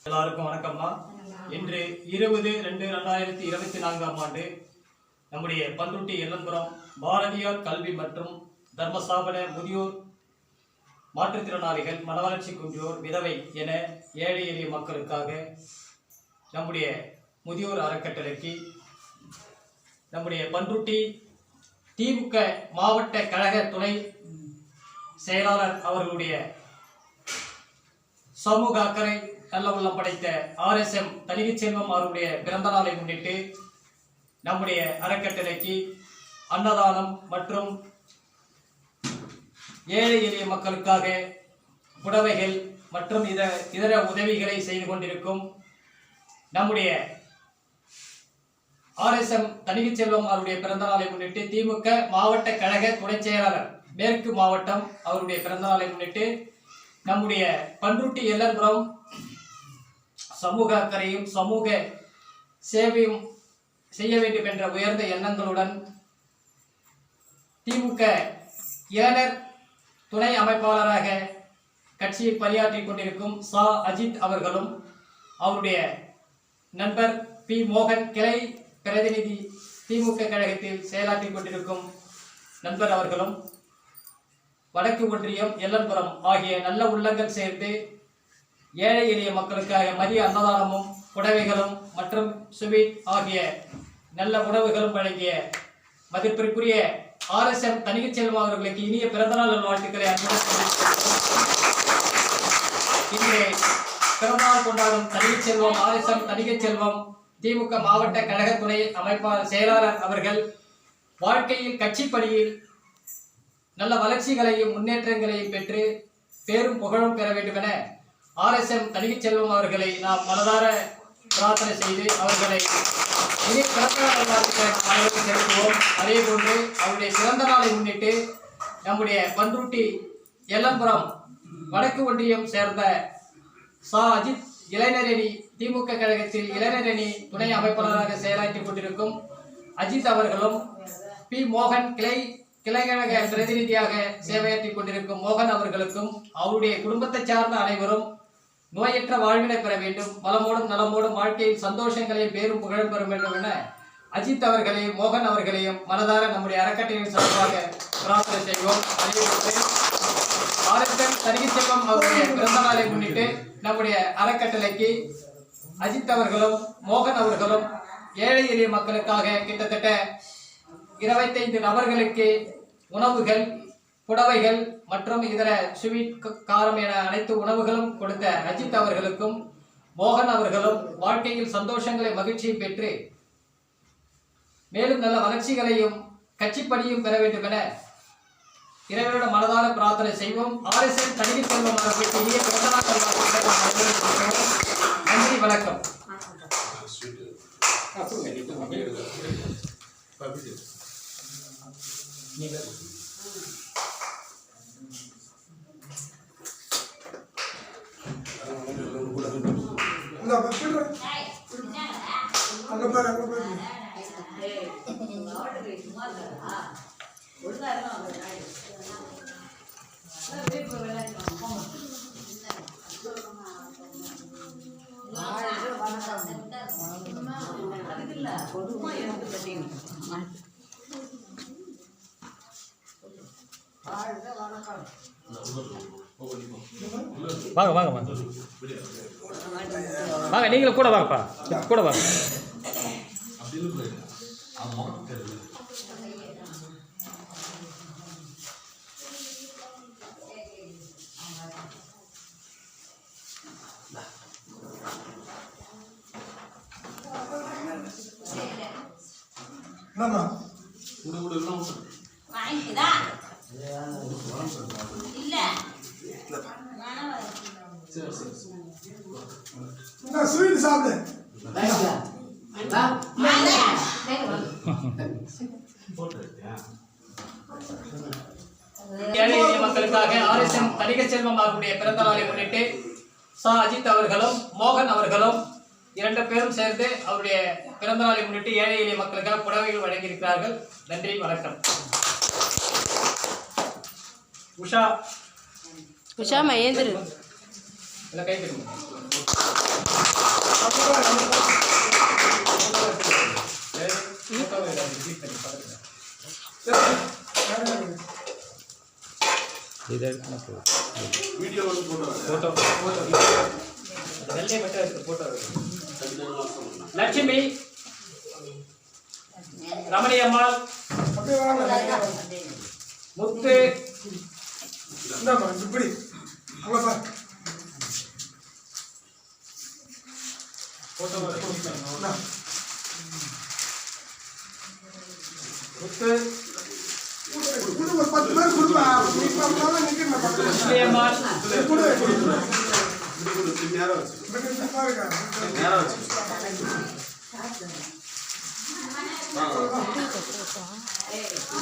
எல்லாருக்கும் வணக்கம்மா. இன்று 20/2/2024 ஆண்டு நம்முடைய பண்ருட்டி எல்லம்புரம் பாரதியார் கல்வி மற்றும் தர்மஸ்தாபன முதியோர் மாற்றுத்திறனாளிகள் மனவளர்ச்சி குன்றியோர் விதவை என ஏழை எளிய மக்களுக்காக நம்முடைய முதியோர் அறக்கட்டளைக்கு நம்முடைய பண்ருட்டி திமுக மாவட்ட கழக துணை செயலாளர் அவர்களுடைய சமூக அக்கறை நல்ல உள்ளம் படைத்த RSM தணிகைச்செல்வம் அவருடைய பிறந்த நாளை முன்னிட்டு நம்முடைய அறக்கட்டளைக்கு அன்னதானம் மற்றும் ஏழை எளிய மக்களுக்காக புடவைகள் மற்றும் இதர உதவிகளை செய்து கொண்டிருக்கும் நம்முடைய RSM தணிகைச்செல்வம் அவருடைய பிறந்த நாளை முன்னிட்டு திமுக மாவட்ட கழக துணை செயலாளர் மேற்கு மாவட்டம் அவருடைய பிறந்த நாளை முன்னிட்டு நம்முடைய பண்ருட்டி எல்லம்புரம் சமூக அக்கறையும் சமூக சேவையும் செய்ய வேண்டும் என்ற உயர்ந்த எண்ணங்களுடன் திமுக இளைஞர் துணை அமைப்பாளராக கட்சியில் பணியாற்றி கொண்டிருக்கும் சா அஜித் அவர்களும் அவருடைய நண்பர் பி மோகன் கிளை பிரதிநிதி திமுக கழகத்தில் செயலாற்றி கொண்டிருக்கும் நண்பர் அவர்களும் வடக்கு ஒன்றியம் எல்லம்புரம் ஆகிய நல்ல உள்ளங்கள் சேர்ந்து ஏழை எளிய மக்களுக்காக மதிய அன்னதானமும் புடவைகளும் மற்றும் சுவீட் ஆகிய நல்ல உணவுகளும் வழங்கிய மதிப்பிற்குரிய RSM தணிகைச்செல்வம் அவர்களுக்கு இனிய பிறந்தநாள் நல்வாழ்த்துக்களை இன்று பிறந்தநாள் கொண்டாடும் தணிகைச்செல்வம் RSM தணிகைச்செல்வம் திமுக மாவட்ட கழக துணை அமைப்பாளர் செயலாளர் அவர்கள் வாழ்க்கையில் கட்சி பணியில் நல்ல வளர்ச்சிகளையும் முன்னேற்றங்களையும் பெற்று பேரும் புகழும் பெற வேண்டும் என RSM தணிகைச்செல்வம் அவர்களை நாம் மனதார பிரார்த்தனை செய்து அவர்களை இனி பிறந்த நாள் செலுத்துவோம். அதே போன்று அவருடைய பிறந்த நாளை முன்னிட்டு நம்முடைய பண்ருட்டி எல்லம்புரம் வடக்கு ஒன்றியம் சேர்ந்த சா அஜித் இளைஞரணி திமுக கழகத்தில் இளைஞரணி துணை அமைப்பாளராக செயலாற்றிக் கொண்டிருக்கும் அஜித் அவர்களும் பி மோகன் கிளைக்கழக பிரதிநிதியாக சேவையாற்றிக் கொண்டிருக்கும் மோகன் அவர்களுக்கும் அவருடைய குடும்பத்தை சார்ந்த அனைவரும் நோயற்ற வாழ்வினை பெற வேண்டும், வளமோடும் நலமோடும் வாழ்க்கையில் சந்தோஷங்களையும் பேரும் புகழும் பெற வேண்டும் என அஜித் அவர்களையும் மோகன் அவர்களையும் மனதார நம்முடைய அறக்கட்டளையின் சார்பாக பிரார்த்தனை செய்வோம். RSM தணிகைச்செல்வம் அவருடைய பிறந்த நாளை முன்னிட்டு நம்முடைய அறக்கட்டளைக்கு அஜித் அவர்களும் மோகன் அவர்களும் ஏழை எளிய மக்களுக்காக கிட்டத்தட்ட 25 நபர்களுக்கு உணவுகள் புடவைகள் மற்றும் இதர ஸ்வீட் காரம் என அனைத்து உணவுகளும் கொடுத்த அஜித் அவர்களுக்கும் மோகன் அவர்களும் வாழ்க்கையில் சந்தோஷங்களை மகிழ்ச்சியும் பெற்று மேலும் நல்ல வளர்ச்சிகளையும் கட்சிப்பணியும் பெற வேண்டும் என இறைவனோட மனதார பிரார்த்தனை செய்வோம். RSM தணிகைச்செல்வம் அவர்களுக்கு இனிய பிறந்தநாள் நன்றி, வணக்கம். வாங்க வாங்க வாங்க வாங்க, நீங்களும் கூட வாங்கப்பா, கூட வாங்க. ஸ்வீட் சாப்பிடு. ஏழை எளிய மக்களுக்காக RSM தணிகைச்செல்வம் அவருடைய பிறந்த நாளை முன்னிட்டு சா அஜித் அவர்களும் மோகன் அவர்களும் இரண்டு பேரும் சேர்ந்து அவருடைய பிறந்த நாளை முன்னிட்டு ஏழை எளிய மக்களுக்காக புடவைகள் வழங்கியிருக்கிறார்கள். நன்றி, வணக்கம். உஷா மகேந்திரன் இல்லை கை கட்டுங்க. லட்சுமி ரமணி அம்மாள் முத்து இப்படி முத்து ஒரு 10 பேர் கொடுப்பா லட்சுமி அம்மாள்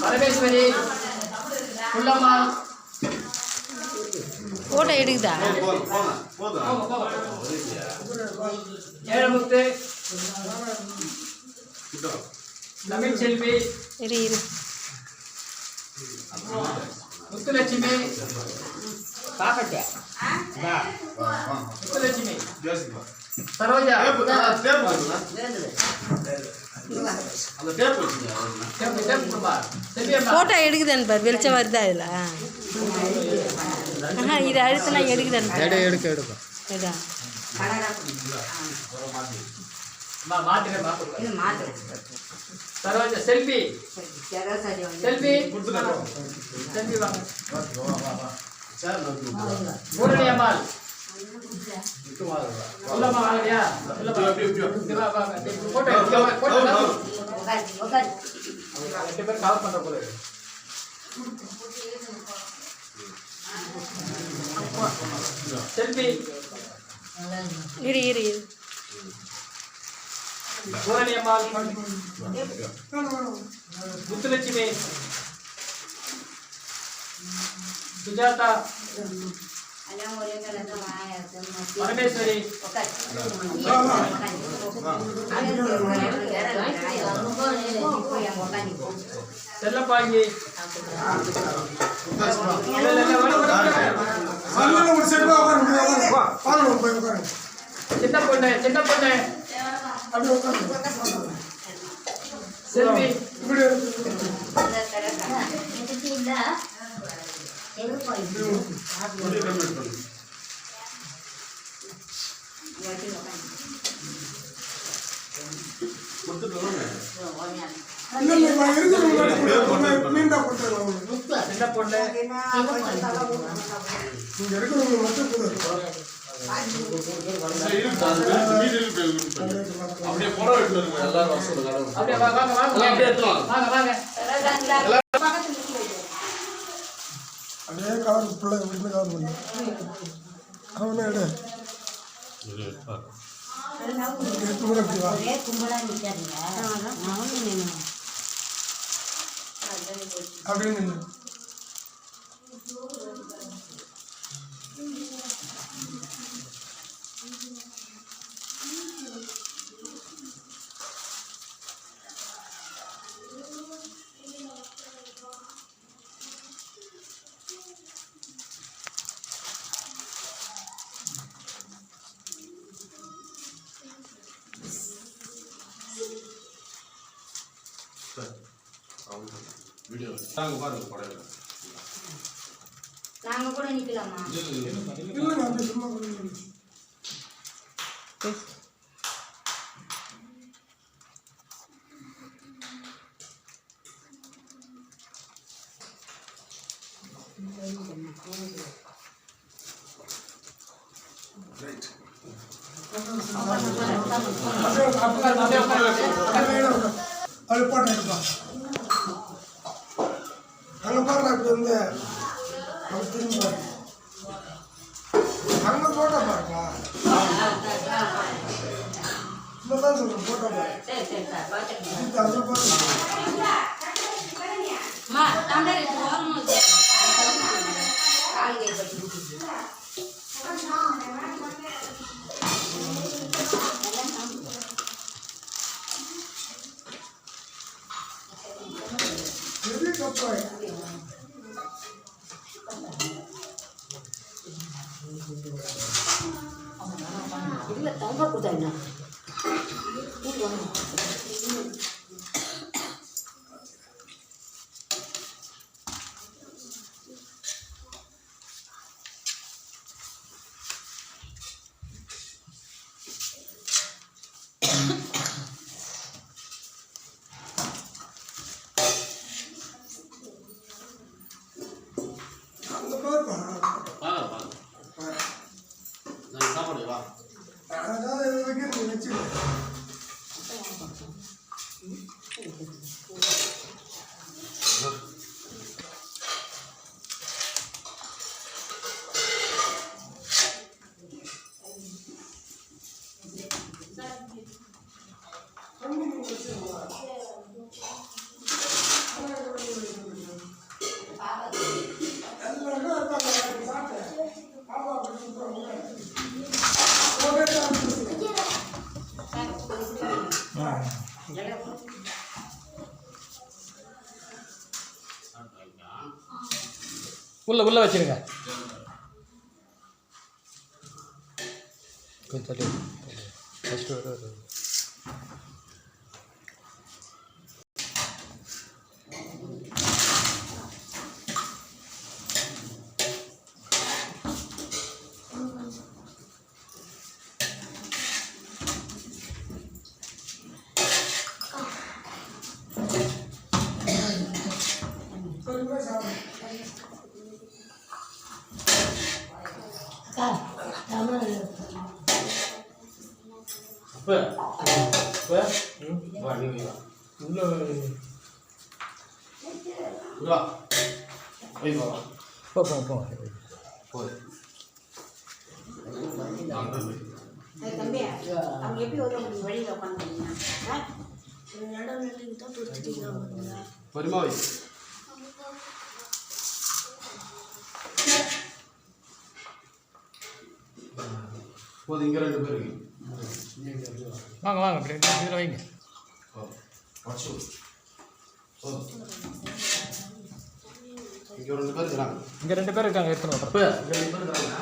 பரமேஸ்வரி புள்ளம்மாள் போட்டோ எடுக்குதா ஏழமுத்து தமிழ் செல்வி இரு இரு முத்துலட்சுமி பாக்கட்டா முத்துலட்சுமி சரோஜா போட்டோ எடுக்குதான்னு பாரு வெளிச்சம் வருதா இதில் இது அழுத்தினா எடுக்குதான்னு எடுக்கும் இதான் சரோஜா செல்வி செல்வி செல்வி வாங்க பூரணி அம்மாள் உள்ளமா வாங்கலையா போட்டோ ரெண்டு பேரும் கவர் பண்ற போல செல்வி இரு இரு இரு பூரணி அம்மாள் முத்துலட்சுமி சுஜாதா பரமேஸ்வரி செல்லப்பாங்கி சின்ன பொண்ணு செல்வி சின்ன பொண்ணு அப்படியே போட விட்டுருங்க எல்லாரும் அப்படியே வாங்க வாங்க அதே கவர் பிள்ளை விட்டு கவர் பண்ணி அவனே எடு அப்படின்னு வீடியோ நாங்க பாருங்க படம் நாங்க கூட நிக்கலாமா இல்ல நான் சும்மா பண்ணி ரைட் அது போட்டேன் அங்கே பாருங்க இப்படி வந்து அவங்க திரும்ப அங்கே போட்டோ பாருங்களா இல்லை தான் சொல்கிறேன் போட்டோ பாருங்க அங்கே பாருங்க பெரிய கப்பாய் இல்லை தம்பா கொடுத்தாங்க கூட்டு வாங்க அந்த மாதிரி பா. வாங்க நான் சாப்பாடு வா அதாவது இது வைக்கிறது வச்சுக்கோ. உள்ள வச்சிருங்க. கொஞ்சம் தள்ளி ஃபஸ்ட்டு வர வா நீ வா உள்ள வா போய் வா போ போய் தம்பி அவங்க எப்படி வருவாங்க வழியில் உட்காந்துருக்கீங்க இடம் நிலைக்கு தான் தொடுத்துட்டீங்க பொறுமா வை போது இங்க 2 பேர் இருக்கு வாங்க அப்படி இதில் வைங்க. வச்சு இங்க 2 பேர் இருக்காங்க இங்கே 2 பேர் இருக்காங்க எடுத்துன்னு அப்ப இங்க 2 பேர் இருக்காங்க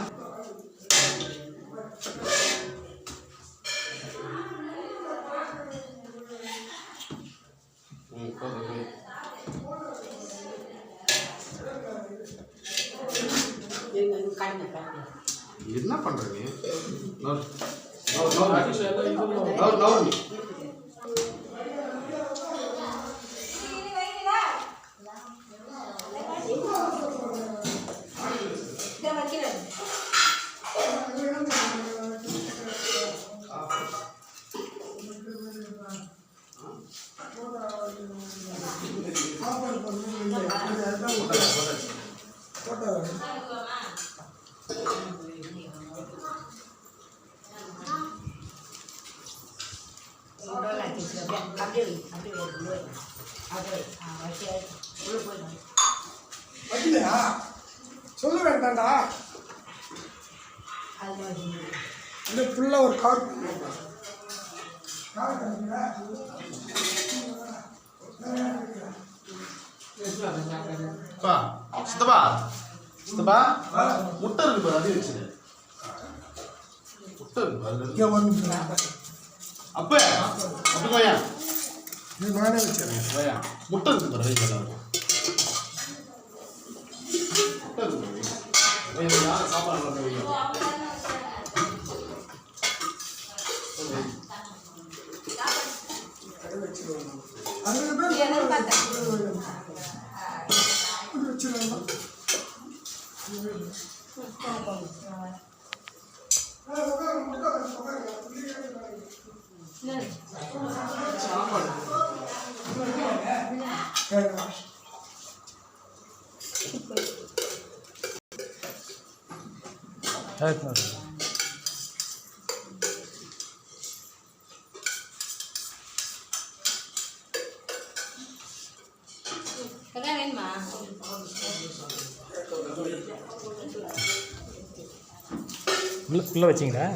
என்ன பண்றீங்க நவர் வைக்கலையா சொல்ல வேண்டாம்டா. இந்த புள்ள ஒரு கார் சித்தப்பா சித்தப்பா முட்டை இருக்கு பாரு அது வச்சு முட்டை இருக்கு பாரு இங்கே வந்து அப்ப அப்படி கோயா இது நானே வச்சிடறேன். கோயா முட்டை இருக்கு பாரு அது நல்லா இருக்கும் முட்டை இருக்கு பாரு யாரும் சாப்பாடு பண்ண வையும் அந்த பேர் வச்சிடலாம். வேணுமா உள்ள வச்சிங்களா?